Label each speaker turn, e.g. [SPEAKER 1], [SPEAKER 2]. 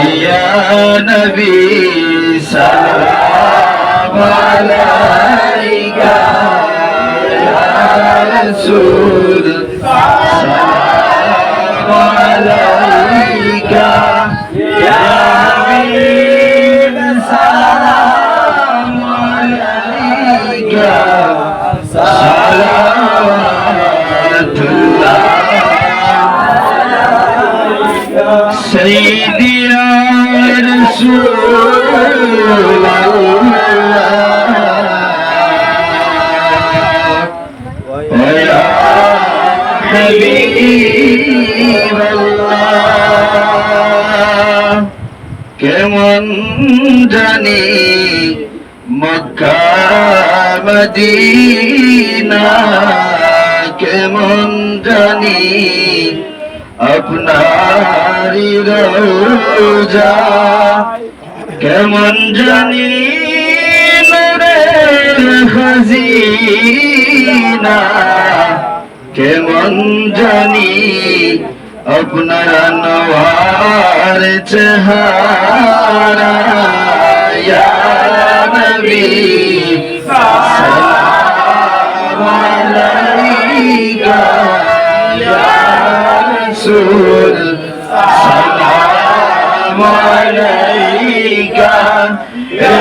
[SPEAKER 1] ইয়া নবী সালাম আলাইকা, ইয়া রাসূল সালাম আলাইকা, ইয়া হাবিব সালাম আলাইকা, সালাওয়াতুল্লাহ সাইয়্যিদি ইয়া রাসূলাল্লাহ ওয়া ইয়া হাবিবাল্লাহ। কেমন জানি মক্কা মদিনা, কেমন জানি আপনারি রওজা, কেমন জানি নূরের খাজিনা, কেমন জানি আপনার আনোয়ার চেহারা। ইয়া নবী সালাম আলাইকা, ইয়া রাসূল সালাম আলাইকা, ইয়া